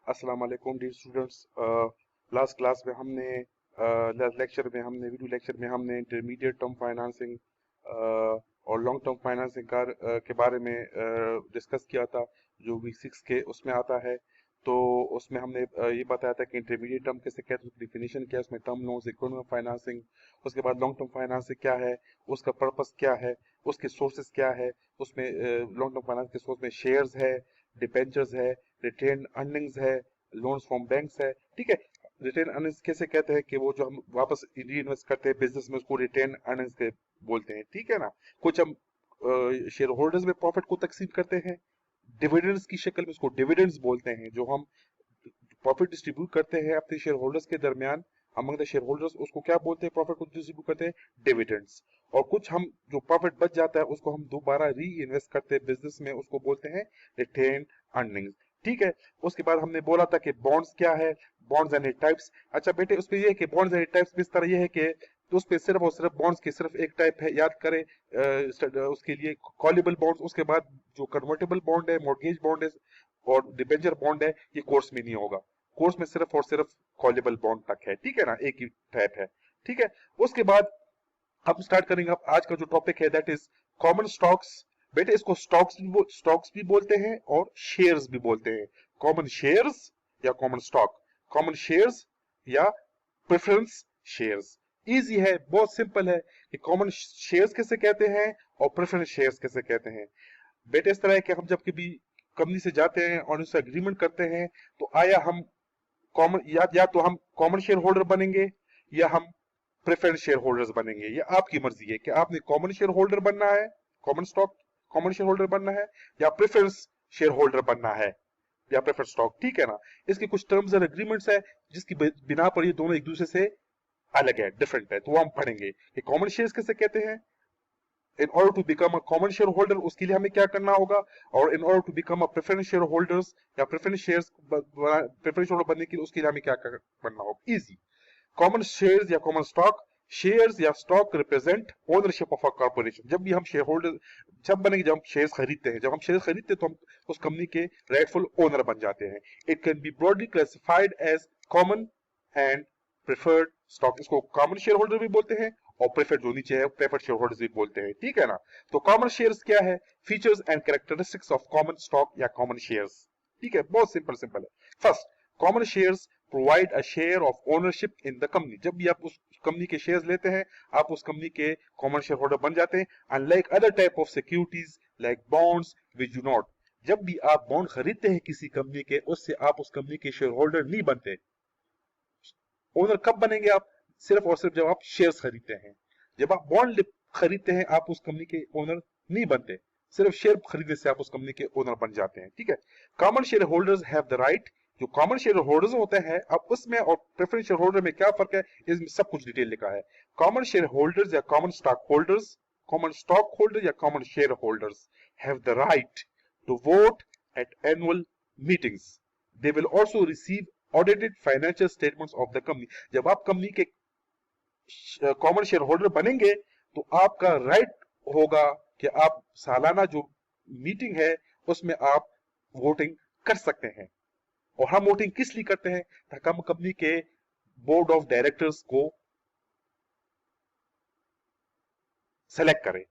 अस्सलाम वालेकुम dear students. Last class में हमने लेक्चर में हमने वीडियो लेक्चर में हमने इंटरमीडिएट टर्म फाइनेंसिंग और लॉन्ग टर्म फाइनेंसिंग के बारे में डिस्कस किया था, जो वीक 6 के उसमें आता है। तो उसमें हमने ये बताया था कि इंटरमीडिएट टर्म किसे कहते हैं, उसकी डिफिनेशन क्या है, उसमें टर्म लोन्स, इकोनॉमिक फाइनेंसिंग, उसके बाद लॉन्ग टर्म फाइनेंसिंग क्या है, उसका पर्पस क्या है, उसके सोर्सेज क्या है। उसमें लॉन्ग टर्म फाइनेंस के सोर्स में शेयर्स है, डिबेंचर्स है, रिटेन अर्निंग्स है, लोन्स फ्रॉम बैंक्स है। ठीक है, रिटेन अर्निंग्स कैसे कहते हैं कि वो जो हम वापस री इन्वेस्ट करते हैं बिजनेस में, उसको रिटेन अर्निंग्स के बोलते हैं। ठीक है ना। कुछ हम शेयर होल्डर्स में प्रॉफिट को तकसीम करते हैं डिविडेंड्स की शक्ल में, उसको डिविडेंड्स बोलते हैं। जो हम प्रॉफिट डिस्ट्रीब्यूट करते हैं अपने शेयर होल्डर्स के दरमियान अमंग द शेयर होल्डर्स, उसको क्या बोलते हैं, प्रॉफिट को डिस्ट्रीब्यूट करते हैं, डिविडेंड्स। और कुछ हम जो प्रॉफिट बच जाता है उसको हम दोबारा री इन्वेस्ट करते हैं बिजनेस में, उसको बोलते हैं रिटेन अर्निंग्स। ठीक है। उसके बाद हमने बोला था कि बॉन्ड्स क्या है, बॉन्ड्स एंड टाइप्स। अच्छा बेटे, उसमें ये है कि बॉन्ड्स एंड टाइप्स इस तरह ये है कि तो उस पे सिर्फ और सिर्फ बॉन्ड्स की सिर्फ एक टाइप है, याद करें। उसके लिए कॉलेबल बॉन्ड्स, उसके बाद जो कन्वर्टेबल बॉन्ड है, मॉर्गेज बॉन्ड है और डिबेंचर बॉन्ड है, ये कोर्स में नहीं होगा। कोर्स में सिर्फ और सिर्फ कॉलेबल बॉन्ड तक है। ठीक है ना, एक ही टाइप है। ठीक है। उसके बाद हम स्टार्ट करेंगे अब आज का जो टॉपिक है, दैट इज कॉमन स्टॉक्स। बेटे इसको स्टॉक्स भी बोलते हैं और शेयर्स भी बोलते हैं। कॉमन शेयर्स या कॉमन स्टॉक, कॉमन शेयर्स या प्रेफरेंस शेयर्स। इजी है, बहुत सिंपल है कि कॉमन शेयर्स कैसे कहते हैं और प्रेफरेंस शेयर्स कैसे कहते हैं। बेटे इस तरह है कि हम जब कभी कंपनी से जाते हैं और उनसे एग्रीमेंट करते हैं, तो आया हम कॉमन या तो हम कॉमन शेयर होल्डर बनेंगे या हम प्रेफरेंस शेयर होल्डर्स बनेंगे। ये आपकी मर्जी है कि आपने कॉमन शेयर होल्डर बनना है, common stock common share holder बनना है, या प्रेफरेंस शेयर होल्डर बनना है, या प्रेफर स्टॉक। ठीक है ना। इसके कुछ टर्म्स एंड एग्रीमेंट्स है जिसकी बिना पर ये दोनों एक दूसरे से अलग है, डिफरेंट है, तो वो हम पढ़ेंगे कि कॉमन शेयर्स कैसे कहते हैं। In order to become a common share holder उसके लिए हमें क्या करना होगा, और in order to become a preference share holders या प्रेफरेंस होल्डर बनने के लिए उसके लिए हमें क्या करना होगा। इजी। कॉमन शेयर्स या कॉमन स्टॉक, शेयर्स या stock represent ownership of a corporation. जब भी हम शेयर होल्डर जब बनेंगे, जब हम शेयर्स खरीदते हैं, जब हम शेयर्स खरीदते हैं तो हम उस कंपनी के राइटफुल ओनर बन जाते हैं। It can be broadly classified as common and preferred stock. इसको कॉमन शेयर होल्डर भी बोलते हैं और प्रेफर्ड जो नीचे है प्रेफर्ड शेयर होल्डर्स भी बोलते हैं। ठीक है ना। तो कॉमन शेयर्स क्या है, features and characteristics of common stock या कॉमन शेयर्स। ठीक है, बहुत सिंपल है। First, common shares provide a share of ownership in the company. जब भी आप उस कंपनी के शेयर्स लेते हैं, आप उस कंपनी के कॉमन शेयर होल्डर बन जाते हैं। Unlike other type of securities like bonds which do not. जब भी आप बॉन्ड खरीदते हैं किसी कंपनी के, उससे आप उस कंपनी के शेयर होल्डर नहीं बनते। ओनर कब बनेंगे आप, सिर्फ और सिर्फ जब आप शेयर्स खरीदते हैं। जब आप बॉन्ड खरीदते हैं, आप उस कंपनी के ओनर नहीं बनते। सिर्फ शेयर खरीदने से आप उस कंपनी के ओनर बन जाते हैं। ठीक है। Common share holders have the right. जो कॉमन शेयर होल्डर्स होते हैं, अब उसमें और प्रेफरेंस शेयर होल्डर में क्या फर्क है, इसमें सब कुछ डिटेल लिखा है। कॉमन शेयर होल्डर्स या common stock holders, common stock holder या common share holders have the right to vote at annual meetings. They will also receive audited financial statements of the company. जब आप company के common share holder बनेंगे, तो आपका right होगा कि आप सालाना जो मीटिंग है उसमें आप वोटिंग कर सकते हैं। और हम वोटिंग किस लिए करते हैं, ताकि हम कंपनी के बोर्ड ऑफ डायरेक्टर्स को सेलेक्ट करें।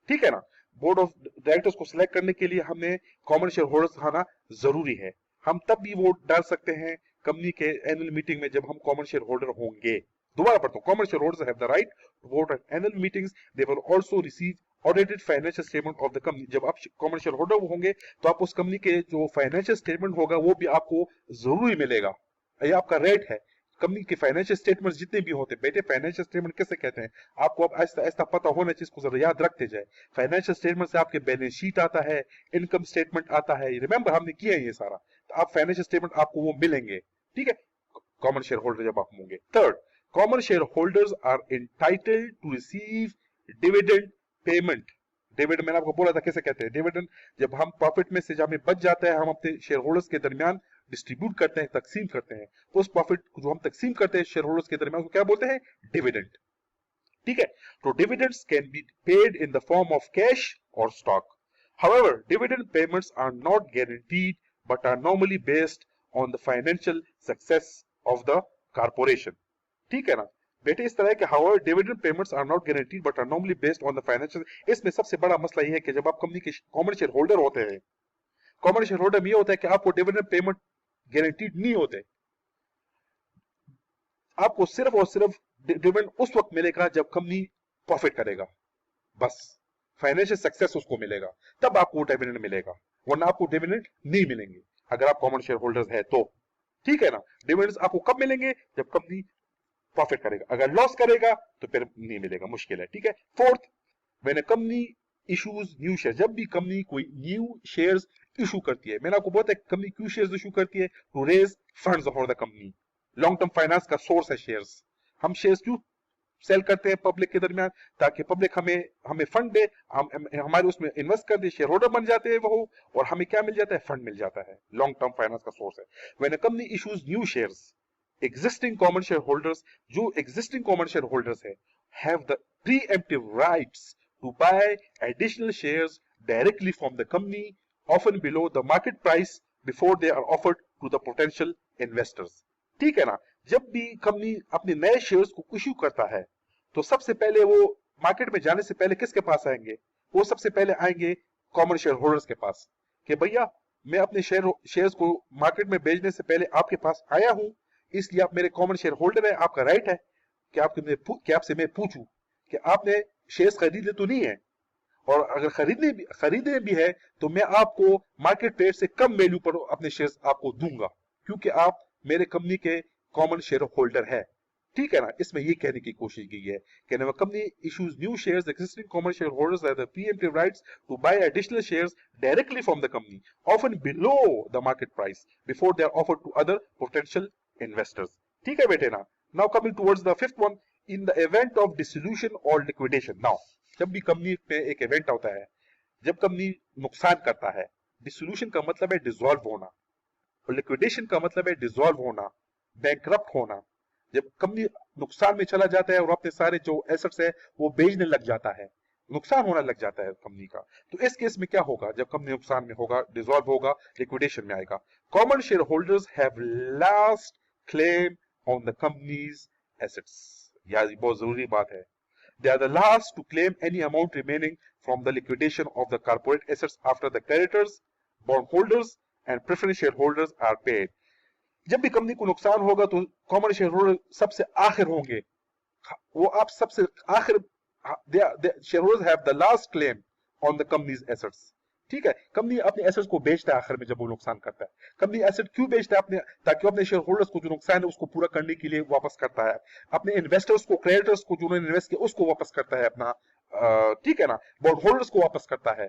ठीक है ना। बोर्ड ऑफ डायरेक्टर्स को सिलेक्ट करने के लिए हमें कॉमन शेयर होल्डर्स आना जरूरी है। हम तब भी वोट डाल सकते हैं कंपनी के एनुअल मीटिंग में, जब हम कॉमन शेयर होल्डर होंगे। दोबारा पढ़ता हूं, common share holders have the right to vote at annual meetings. They will also receive audited financial statement of the company. जब आप कॉमन शेयर होल्डर होंगे, तो आप उस कंपनी के जो फाइनेंशियल स्टेटमेंट होगा वो भी आपको जरूरी मिलेगा। ये आपका राइट है। कंपनी के फाइनेंशियल स्टेटमेंट जितने भी होते हैं, बेटे फाइनेंशियल स्टेटमेंट कैसे कहते हैं, आपको अब ऐसा ऐसा पता होना चाहिए, इसको जरा याद रखते जाए। फाइनेंशियल स्टेटमेंट से आपके बैलेंस शीट आता है, इनकम स्टेटमेंट आता है, रिमेंबर हमने किया है ये सारा। तो आप फाइनेंशियल स्टेटमेंट आपको वो मिलेंगे। ठीक है, कॉमन शेयर होल्डर जब आप होंगे। Third, common share holders are entitled to receive dividend payment. Dividend मैंने आपको बोला था कैसे कहते हैं डिविडेंड। जब हम प्रॉफिट में से जब हमें बच जाता है, हम अपने शेयर होल्डर्स के दरमियान डिस्ट्रीब्यूट करते हैं, तकसीम करते हैं। उस प्रॉफिट को जो हम तकसीम करते हैं शेयर होल्डर्स के दरमियान, उसको क्या बोलते हैं, डिविडेंड। ठीक है। तो dividends can be paid in the form of cash और stock. However, dividend payments are not guaranteed but are normally based on the financial success of the corporation. ठीक है ना बेटे, इस तरह के however dividend payments are not guaranteed but are normally based on the financial. इसमें सबसे बड़ा मसला ये है कि जब आप कंपनी के कॉमन शेयर होल्डर होते हैं, कॉमन शेयर होल्डर में ये होता है कि आपको डिविडेंड पेमेंट गारंटीड नहीं होते, आपको सिर्फ और सिर्फ डिविडेंड उस वक्त मिलेगा जब कंपनी प्रॉफिट करेगा, बस फाइनेंशियल सक्सेस उसको मिलेगा तब आपको डिविडेंड मिलेगा, वरना आपको डिविडेंड नहीं मिलेंगे अगर आप कॉमन शेयर होल्डर्स है तो। ठीक है ना, डिविडेंड्स आपको कब मिलेंगे? जब कंपनी प्रॉफिट करेगा, अगर लॉस करेगा तो फिर नहीं मिलेगा, मुश्किल है। ठीक है। Fourth, when a company issues new share, जब भी कंपनी कोई न्यू शेयर्स इशू करती है, मैंने आपको बोला है कंपनी क्यों शेयर्स इशू करती है? To raise funds for the company. Long term finance का सोर्स है शेयर्स। हम शेयर्स क्यों सेल करते हैं पब्लिक के दरमियान? ताकि पब्लिक हमें हमें फंड दे, हमारे उसमें इन्वेस्ट कर दे, शेयर होल्डर बन जाते हैं वो, और हमें क्या मिल जाता है? फंड मिल जाता है। लॉन्ग टर्म फाइनेंस का सोर्स है। When a company issues new shares, existing common shareholders, जो existing common shareholders है, have the preemptive rights to buy additional shares directly from the company, often below the market price before they are offered to the potential investors। ठीक है ना, जब भी company अपने नए shares को इश्यू करता है तो सबसे पहले वो मार्केट में जाने से पहले किसके पास आएंगे? वो सबसे पहले आएंगे कॉमन शेयर होल्डर्स के पास कि भैया मैं अपने शेयर्स को मार्केट में बेचने से पहले आपके पास आया हूं, इसलिए आप मेरे कॉमन शेयर होल्डर है, आपका राइट है कि आपसे मैं पूछूं कि आपने शेयर्स खरीदे तो नहीं है, और अगर खरीदे भी है तो मैं आपको मार्केट रेट से कम वैल्यू पर अपने शेयर्स आपको दूंगा, क्योंकि आप मेरे कंपनी के कॉमन शेयर होल्डर है। ठीक है ना, इसमें ये कहने की कोशिश की है कि when a company issues new shares, existing common shareholders have the preemptive rights to buy additional shares directly from the company, often below the market price, before they are offered to other potential investors। ठीक है बेटे ना। Now coming towards the fifth one, in the event of dissolution or liquidation। Now जब भी company पे एक event होता है, जब कंपनी नुकसान करता है, डिसोल्यूशन का मतलब है डिसॉल्व होना, और लिक्विडेशन का मतलब है डिसॉल्व होना, बैंकरप्ट होना। जब कंपनी नुकसान में चला जाता है और अपने सारे जो एसेट्स है वो बेचने लग जाता है, नुकसान होना लग जाता है कंपनी का, तो इस केस में क्या होगा? जब कंपनी नुकसान में होगा, डिसॉल्व होगा, लिक्विडेशन में आएगा। Common share holders have last claim on the companies assets. यार ये बहुत जरूरी बात है। They are the last to claim any amount remaining from the liquidation of the corporate assets after the creditors, bondholders and preference shareholders are paid। जब भी company को नुकसान होगा तो कॉमन शेयर होल्डर सबसे आखिर होंगे, वो आप सबसे आखिर, share holders have the last claim on the companies assets. ठीक है, कंपनी अपने एसेट्स को बेचता है आखिर में जब वो नुकसान करता है। कंपनी एसेट क्यों बेचता है? अपने, ताकि वो अपने शेयर होल्डर्स को जो नुकसान है उसको पूरा करने के लिए वापस करता है, अपने इन्वेस्टर्स को, क्रेडिटर्स को जो उन्होंने इन्वेस्ट किया उसको वापस करता है अपना, ठीक है ना, बॉन्ड होल्डर्स को वापस करता है,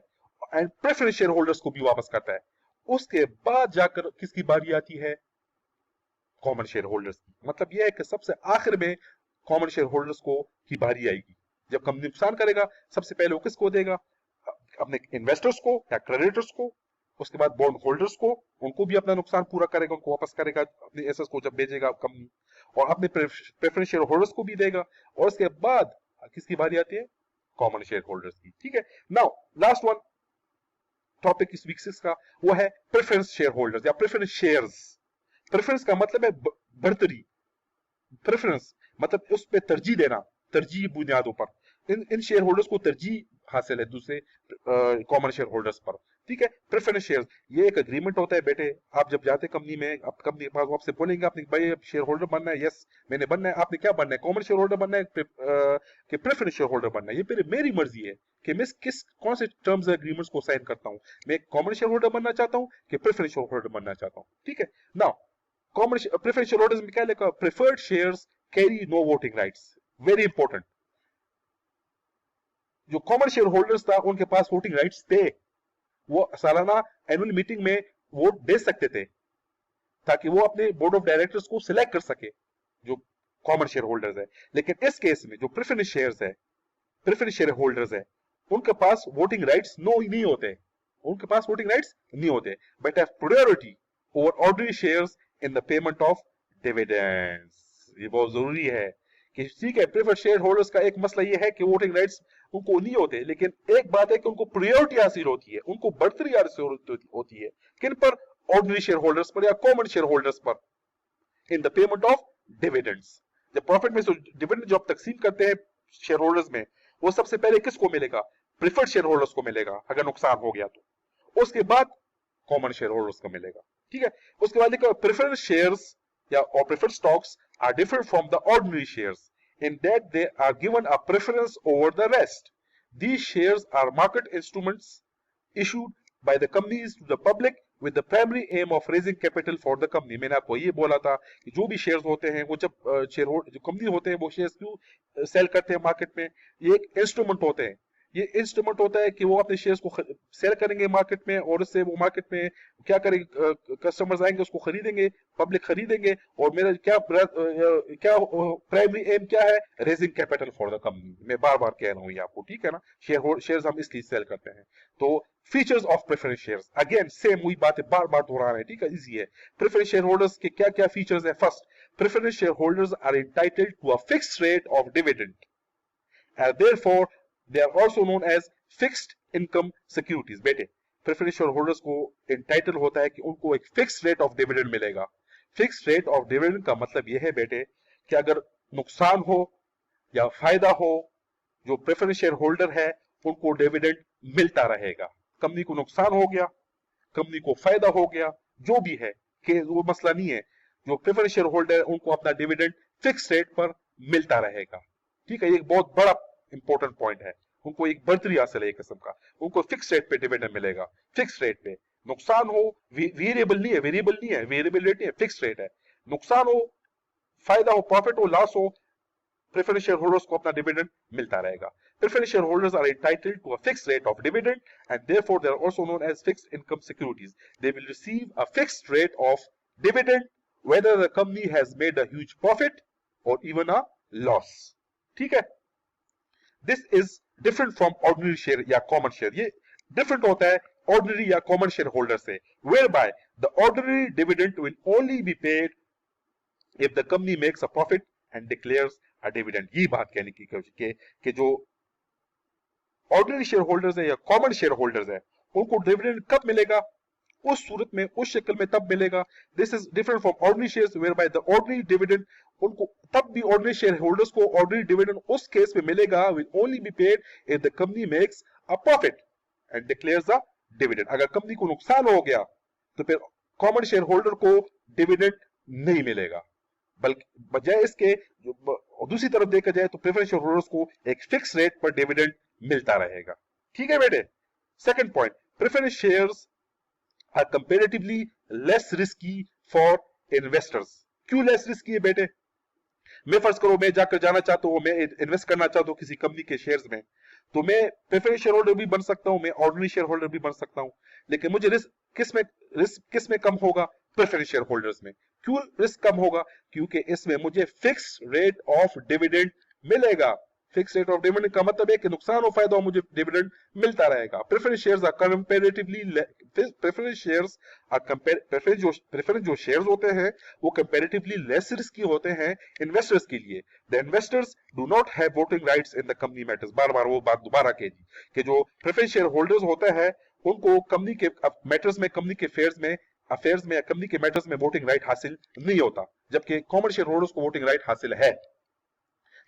एंड प्रेफरेंस शेयर होल्डर्स को भी वापस करता है। उसके बाद जाकर किसकी बारी आती है? कॉमन शेयर होल्डर्स की। मतलब यह है कि सबसे आखिर में कॉमन शेयर होल्डर्स को की बारी आएगी। जब कंपनी नुकसान करेगा सबसे पहले वो किसको देगा? अपने इन्वेस्टर्स को या क्रेडिटर्स को, उसके बाद बॉन्ड होल्डर्स को, उनको भी अपना नुकसान पूरा करेगा, उनको वापस करेगा अपने एसेट्स को जब बेचेगा कंपनी, और अपने प्रेफरेंस शेयर होल्डर्स को भी देगा, और उसके बाद किसकी बारी आती है? कॉमन शेयर होल्डर्स की। ठीक है। नाउ लास्ट वन टॉपिक इस वीक का वो है प्रेफरेंस शेयर होल्डर्स या प्रेफरेंस शेयर्स। प्रेफरेंस का मतलब है बढ़तरी, प्रेफरेंस मतलब उस पर तरजीह देना, तरजीह बुनियादों पर इन शेयर होल्डर्स को तरजीह हासिल है दूसरे कॉमन शेयर होल्डर्स पर। ठीक है। प्रेफरेंस शेयर्स ये एक एग्रीमेंट होता है बेटे। आप जब जाते कंपनी में, आप कंपनी के पास आपसे बोलेंगे आपने भाई शेयर होल्डर बनना है, यस मैंने बनना है, आपने क्या बनना है? कॉमन शेयर होल्डर बनना है कि प्रेफरेंस शेयर होल्डर बनना है? ये फिर मेरी मर्जी है कि मैं कौन से टर्म्स एग्रीमेंट्स को साइन करता हूँ। मैं कॉमन शेयर होल्डर बनना चाहता हूँ कि प्रेफरेंस शेयर होल्डर बनना चाहता हूँ। ठीक है। Now common preference share holders में क्या लिखा? Preferred shares carry no voting rights. Very important. जो कॉमन शेयर होल्डर्स था उनके पास वोटिंग राइट्स थे, वो सालाना एनुअल मीटिंग में वोट दे सकते थे ताकि वो अपने बोर्ड ऑफ डायरेक्टर्स को सिलेक्ट कर सके जो कॉमन शेयर होल्डर्स है। लेकिन इस केस में जो प्रेफरेंस शेयर्स है, प्रेफरेंस शेयर होल्डर्स है, उनके पास वोटिंग राइट्स नहीं होते, उनके पास वोटिंग राइट्स नहीं होते, but have priority over ordinary shares in the payment of dividends. ये बहुत जरूरी है कि ठीक है, प्रेफर्ड शेयर होल्डर्स का एक मसला ये है कि वोटिंग राइट्स उनको नहीं होते, लेकिन एक बात है कि उनको प्रायोरिटी हासिल होती है, उनको बढ़तरी हासिल होती है। किन पर? ऑर्डिनरी शेयर होल्डर्स पर या कॉमन शेयर होल्डर्स पर in the payment of dividends. जब प्रॉफिट में डिविडेंड जो आप तकसीम करते हैं शेयर होल्डर्स में, वो सबसे पहले किसको मिलेगा? प्रिफर्ड शेयर होल्डर्स को मिलेगा अगर नुकसान हो गया तो। उसके बाद कॉमन शेयर होल्डर्स को मिलेगा। ठीक है, उसके बाद लिखा प्रेफरेंस शेयर्स या और preferred stocks are different from the ordinary shares in that they are given a preference over the rest. These shares are market instruments issued by the companies to the public with the primary aim of raising capital for the company. मैंने आपको ये बोला था कि जो भी shares होते हैं वो जब शेयर जो कंपनी होते हैं वो शेयर्स क्यों सेल करते हैं मार्केट में? ये एक इंस्ट्रूमेंट होते हैं। ये इंस्ट्रूमेंट होता है कि वो अपने शेयर्स को सेल करेंगे मार्केट में और उससे वो मार्केट में क्या करेंगे, कस्टमर्स आएंगे उसको खरीदेंगे, पब्लिक खरीदेंगे और मेरा क्या प्राइमरी एम क्या है? Raising capital for the company. मैं बार बार कह रहा हूँ ये आपको, ठीक है ना। शेयर्स हम इसलिए सेल करते हैं। तो features of preference shares, again same वही बातें बार बार दोहरा रहे हैं, ठीक है, इजी है। प्रेफरेंस शेयर होल्डर्स के क्या क्या फीचर्स है? First, preference share holders are entitled to a fixed rate of dividend and therefore they are also known as fixed income securities। बेटे, प्रेफरेंस शेयर होल्डर्स को इंटाइटल होता है कि उनको एक फिक्स्ड रेट ऑफ डिविडेंड मिलेगा। Fixed rate of dividend का मतलब यह है बेटे कि अगर नुकसान हो या फायदा हो, जो प्रेफरेंस शेयर होल्डर है उनको डिविडेंड मिलता रहेगा। कंपनी को नुकसान हो गया, कंपनी को फायदा हो गया, जो भी है कि वो मसला नहीं है, जो प्रेफरेंस शेयर होल्डर है उनको अपना डिविडेंड फिक्स रेट पर मिलता रहेगा। ठीक है, ये एक बहुत बड़ा इंपॉर्टेंट पॉइंट है। उनको एक बढ़तरी हासिल है एक किस्म का, उनको फिक्स रेट पे डिविडेंड मिलेगा। फिक्स रेट पे नुकसान हो, वेरिएबल नहीं है, वेरिएबल रेट नहीं है, फिक्स रेट है। नुकसान हो, फायदा हो, प्रॉफिट हो, लॉस हो, प्रेफरेंस शेयर होल्डर्स को अपना डिविडेंड मिलता रहेगा। Preference share holders are entitled to a fixed rate of dividend and therefore they are also known as fixed income securities. They will receive a fixed rate of dividend whether the company has made a huge profit or even a loss. ठीक है, this is different from ordinary share या common share. ये different होता है ordinary या common share holder से, whereby the ordinary dividend will only be paid if the company makes a profit and declares a dividend. ये बात कहने की कोशिश कि जो ऑर्डिनरी शेयर होल्डर्स है या कॉमन शेयर होल्डर्स है उनको डिविडेंड कब मिलेगा? उस सूरत में, उस शक्ल में तब मिलेगा। This is different from ordinary shares where by the ordinary dividend, उनको तब भी ऑर्डिनरी शेयर होल्डर्स को ऑर्डिनरी डिविडेंड उस केस में मिलेगा will only be paid if the company makes a profit and declares a dividend. अगर company को नुकसान हो गया तो फिर कॉमन शेयर होल्डर को डिविडेंड नहीं मिलेगा, बल्कि बजाय इसके दूसरी तरफ देखा जाए तो प्रेफरेंस शेयर होल्डर्स को एक फिक्स रेट पर डिविडेंड मिलता रहेगा। ठीक है बेटे। Second point, preference shares are comparatively less risky for investors। क्यों लेस रिस्की है बेटे? मैं फर्ज करो मैं जाकर जाना चाहता हूँ, मैं इन्वेस्ट करना चाहता हूँ किसी कंपनी के शेयर्स में, तो मैं प्रेफरेंस शेयर होल्डर भी बन सकता हूँ, मैं ऑर्डिनरी शेयर होल्डर भी बन सकता हूँ, लेकिन मुझे रिस्क किस में कम होगा? प्रेफरेंस शेयर होल्डर्स में। क्यों रिस्क कम होगा? क्योंकि इसमें मुझे फिक्स रेट ऑफ डिविडेंड मिलेगा। फिक्स रेट ऑफ डिविडेंड का मतलब है कि नुकसान हो फायदा हो मुझे डिविडेंड मिलता रहेगा। Preference shares are comparatively preference जो शेयर्स होते हैं वो कंपैरेटिवली लेस रिस्की होते हैं इन्वेस्टर्स के लिए। The investors do not have voting rights in the company matters. बार बार वो बात दोबारा कह दी कि जो प्रेफरेंस शेयर होल्डर्स होते हैं उनको कंपनी के मैटर्स में, कंपनी के अफेयर्स में या कंपनी के मैटर्स में वोटिंग राइट हासिल नहीं होता, जबकि कॉमन शेयर होल्डर्स को वोटिंग राइट हासिल है।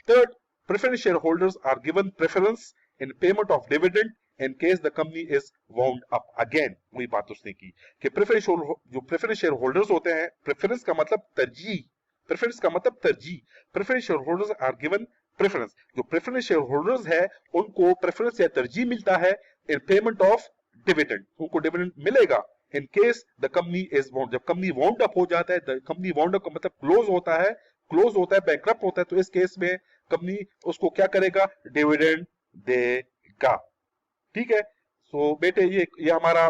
Third, preference shareholders are given preference in payment of dividend in case the company is wound up। again वही बात उसने की कि प्रेफरेंस शेयर होल्डर्स होते हैं, प्रेफरेंस का मतलब तरजीह, preference share holders are given preference. जो प्रेफरेंस शेयर होल्डर्स है उनको प्रेफरेंस या तरजीह मिलता है इन पेमेंट ऑफ डिविडेंड, उनको डिविडेंड मिलेगा in case the company is wound. जब कंपनी वाउंड अप हो जाता है, द कंपनी वाउंड अप का मतलब क्लोज होता है, बैंकरप्ट होता है, तो इस केस में कंपनी उसको क्या करेगा? डिविडेंड देगा। ठीक है। सो बेटे ये हमारा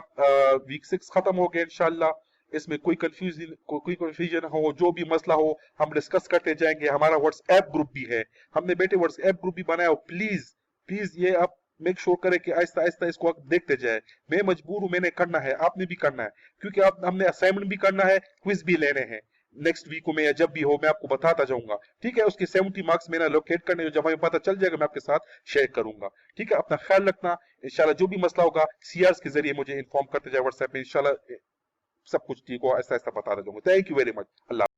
वीक 6 खत्म हो गया इंशाल्लाह। इसमें कोई कंफ्यूजन हो, जो भी मसला हो हम डिस्कस करते जाएंगे। हमारा व्हाट्सएप ग्रुप भी है, हमने बेटे व्हाट्सएप ग्रुप भी बनाया हो। प्लीज ये आप मेक श्योर करें कि आहिस्ता आहिस्ता इसको आप देखते जाए। मैं मजबूर हूं, मैंने करना है, आपने भी करना है, क्योंकि हमने असाइनमेंट भी करना है, क्विज भी लेने हैं। नेक्स्ट वीक में या जब भी हो मैं आपको बताता जाऊंगा। ठीक है, उसके 70 मार्क्स मैंने लोकेट करने, जब हमें पता चल जाएगा मैं आपके साथ शेयर करूंगा। ठीक है, अपना ख्याल रखना। इंशाल्लाह जो भी मसला होगा सीआरस के जरिए मुझे इन्फॉर्म करते जाए व्हाट्सएप में। इंशाल्लाह सब कुछ ठीक हो, ऐसा ऐसा बताते जाऊंगा। Thank you very much. Allah